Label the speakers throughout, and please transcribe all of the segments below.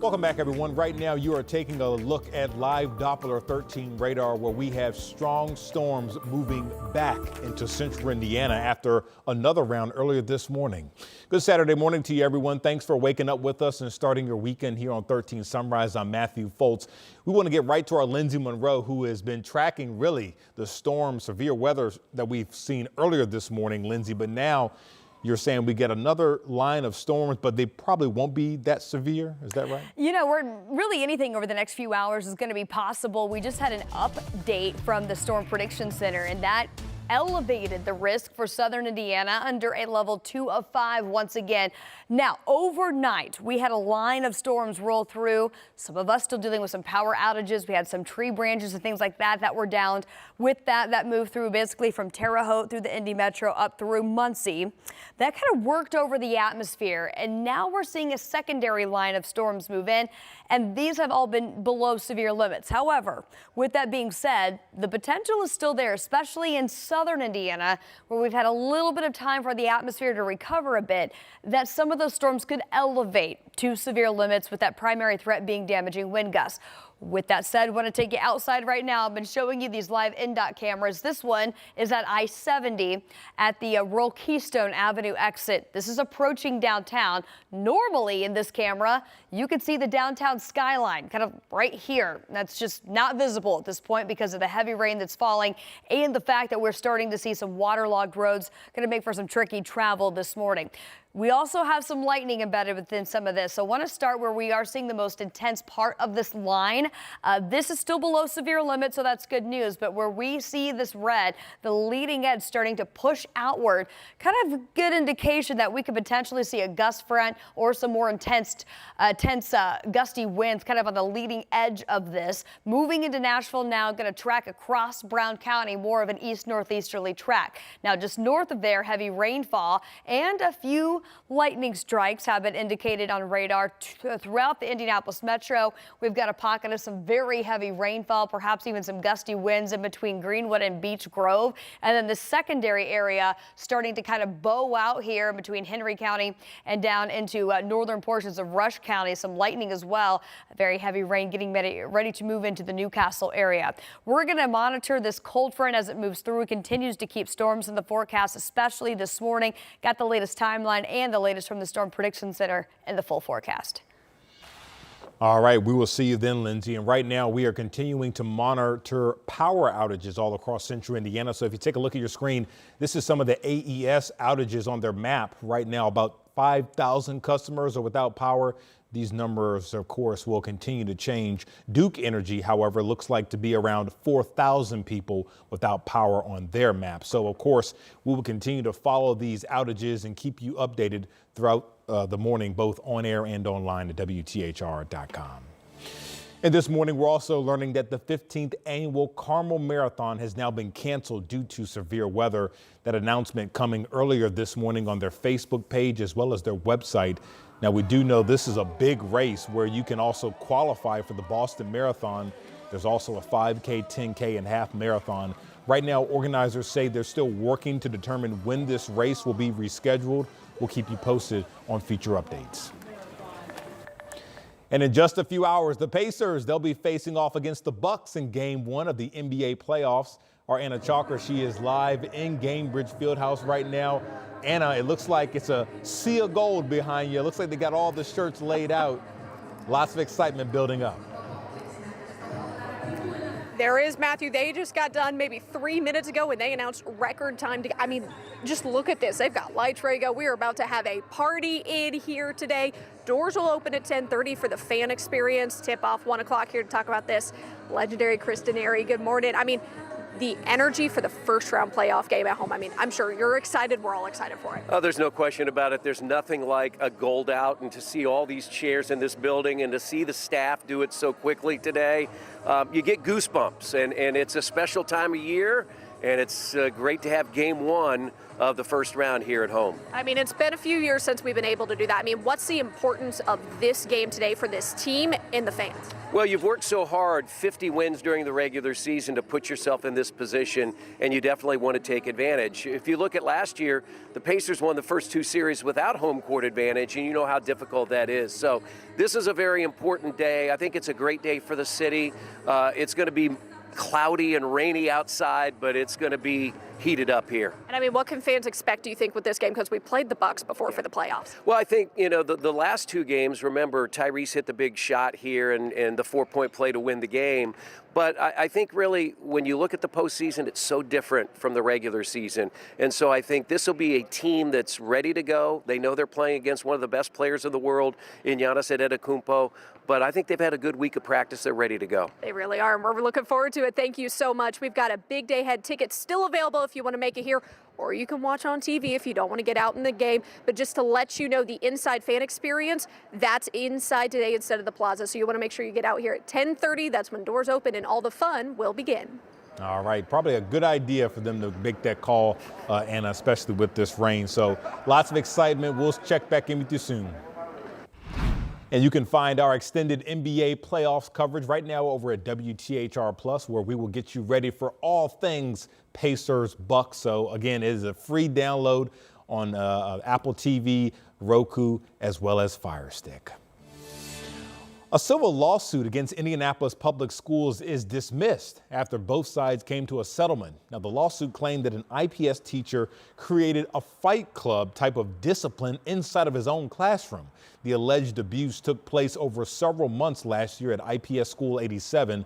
Speaker 1: Welcome back, everyone. Right now, you are taking a look at live Doppler 13 radar, where we have strong storms moving back into central Indiana after another round earlier this morning. Good Saturday morning to you, everyone. Thanks for waking up with us and starting your weekend here on 13 Sunrise. I'm Matthew Foltz. We want to get right to our Lindsay Monroe, who has been tracking really the storm, severe weather that we've seen earlier this morning, Lindsay, but now you're saying we get another line of storms, but they probably won't be that severe. Is that right?
Speaker 2: You know, really anything over the next few hours is going to be possible. We just had an update from the Storm Prediction Center, and that elevated the risk for southern Indiana under a level 2 of 5 once again. Now, overnight, we had a line of storms roll through. Some of us still dealing with some power outages. We had some tree branches and things like that that were downed. With that moved through basically from Terre Haute through the Indy Metro up through Muncie. That kind of worked over the atmosphere, and now we're seeing a secondary line of storms move in, and these have all been below severe limits. However, with that being said, the potential is still there, especially in southern Indiana, where we've had a little bit of time for the atmosphere to recover a bit, that some of those storms could elevate to severe limits, with that primary threat being damaging wind gusts. With that said, I want to take you outside right now. I've been showing you these live NDOT cameras. This one is at I-70 at the Rural Keystone Avenue exit. This is approaching downtown. Normally in this camera, you could see the downtown skyline kind of right here. That's just not visible at this point because of the heavy rain that's falling and the fact that we're starting to see some waterlogged roads. Going to make for some tricky travel this morning. We also have some lightning embedded within some of this. So I want to start where we are seeing the most intense part of this line. This is still below severe limit, so that's good news. But where we see this red, the leading edge starting to push outward, kind of a good indication that we could potentially see a gust front or some more intense gusty winds kind of on the leading edge of this. Moving into Nashville now, going to track across Brown County, more of an east-northeasterly track. Now just north of there, heavy rainfall and a few lightning strikes have been indicated on radar throughout the Indianapolis metro. We've got a pocket of some very heavy rainfall, perhaps even some gusty winds in between Greenwood and Beech Grove. And then the secondary area starting to kind of bow out here between Henry County and down into northern portions of Rush County. Some lightning as well. Very heavy rain getting ready to move into the Newcastle area. We're going to monitor this cold front as it moves through. It continues to keep storms in the forecast, especially this morning. Got the latest timeline and the latest from the Storm Prediction Center and the full forecast.
Speaker 1: All right, we will see you then, Lindsay. And right now we are continuing to monitor power outages all across central Indiana. So if you take a look at your screen, this is some of the AES outages on their map right now. About 5,000 customers are without power. These numbers, of course, will continue to change. Duke Energy, however, looks like to be around 4,000 people without power on their map. So, of course, we will continue to follow these outages and keep you updated throughout the morning, both on air and online at WTHR.com. And this morning, we're also learning that the 15th annual Carmel Marathon has now been canceled due to severe weather. That announcement coming earlier this morning on their Facebook page as well as their website. Now, we do know this is a big race where you can also qualify for the Boston Marathon. There's also a 5K, 10K, and half marathon. Right now, organizers say they're still working to determine when this race will be rescheduled. We'll keep you posted on future updates. And in just a few hours, the Pacers, they'll be facing off against the Bucks in Game 1 of the NBA playoffs. Our Anna Chalker, she is live in Gainbridge Fieldhouse right now. Anna, it looks like it's a sea of gold behind you. It looks like they got all the shirts laid out. Lots of excitement building up.
Speaker 3: There is, Matthew. They just got done maybe 3 minutes ago when they announced record time. I mean, just look at this. They've got lights ready to go. We are about to have a party in here today. Doors will open at 10:30 for the fan experience. Tip off 1 o'clock here to talk about this. Legendary Kristen Airy, good morning. I mean, the energy for the first round playoff game at home. I mean, I'm sure you're excited. We're all excited for it.
Speaker 4: Oh, there's no question about it. There's nothing like a gold out, and to see all these chairs in this building and to see the staff do it so quickly today, you get goosebumps, and it's a special time of year. and it's great to have game one of the first round here at home.
Speaker 3: I mean, it's been a few years since we've been able to do that. I mean, what's the importance of this game today for this team and the fans?
Speaker 4: Well, you've worked so hard, 50 wins during the regular season to put yourself in this position, and you definitely want to take advantage. If you look at last year, the Pacers won the first two series without home court advantage, and you know how difficult that is. So this is a very important day. I think it's a great day for the city. It's going to be cloudy and rainy outside, but it's going to be heated up here.
Speaker 3: And I mean, what can fans expect, do you think, with this game? Because we played the Bucks before for the playoffs.
Speaker 4: Well, I think, you know, the last two games, remember, Tyrese hit the big shot here and the 4-point play to win the game. But I think really when you look at the postseason, it's so different from the regular season. And so I think this will be a team that's ready to go. They know they're playing against one of the best players in the world in Giannis Antetokounmpo. But I think they've had a good week of practice. They're ready to go.
Speaker 3: They really are, and we're looking forward to it. Thank you so much. We've got a big day ahead ticket still available if you want to make it here, or you can watch on TV if you don't want to get out in the game. But just to let you know, the inside fan experience, that's inside today instead of the plaza. So you want to make sure you get out here at 10:30. That's when doors open and all the fun will begin.
Speaker 1: All right, probably a good idea for them to make that call, Anna, especially with this rain. So lots of excitement. We'll check back in with you soon. And you can find our extended NBA playoffs coverage right now over at WTHR Plus, where we will get you ready for all things Pacers Bucks. So again, it is a free download on Apple TV, Roku, as well as Fire Stick. A civil lawsuit against Indianapolis Public Schools is dismissed after both sides came to a settlement. Now, the lawsuit claimed that an IPS teacher created a fight club type of discipline inside of his own classroom. The alleged abuse took place over several months last year at IPS School 87.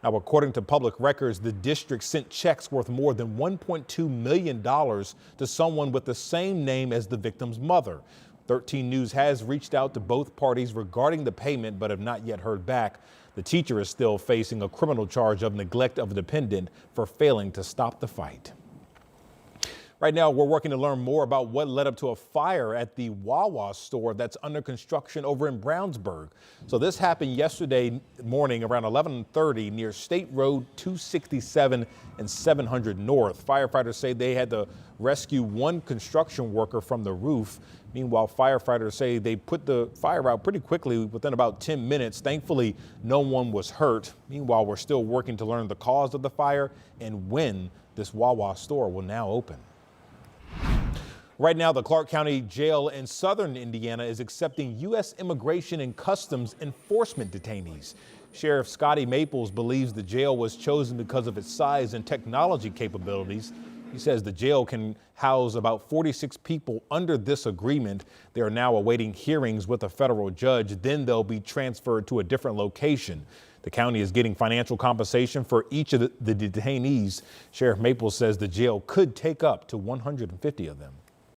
Speaker 1: Now, according to public records, the district sent checks worth more than $1.2 million to someone with the same name as the victim's mother. 13 News has reached out to both parties regarding the payment, but have not yet heard back. The teacher is still facing a criminal charge of neglect of a dependent for failing to stop the fight. Right now, we're working to learn more about what led up to a fire at the Wawa store that's under construction over in Brownsburg. So this happened yesterday morning around 11:30 near State Road 267 and 700 North. Firefighters say they had to rescue one construction worker from the roof. Meanwhile, firefighters say they put the fire out pretty quickly within about 10 minutes. Thankfully, no one was hurt. Meanwhile, we're still working to learn the cause of the fire and when this Wawa store will now open. Right now, the Clark County Jail in southern Indiana is accepting U.S. Immigration and Customs enforcement detainees. Sheriff Scotty Maples believes the jail was chosen because of its size and technology capabilities. He says the jail can house about 46 people under this agreement. They are now awaiting hearings with a federal judge. Then they'll be transferred to a different location. The county is getting financial compensation for each of the detainees. Sheriff Maples says the jail could take up to 150 of them.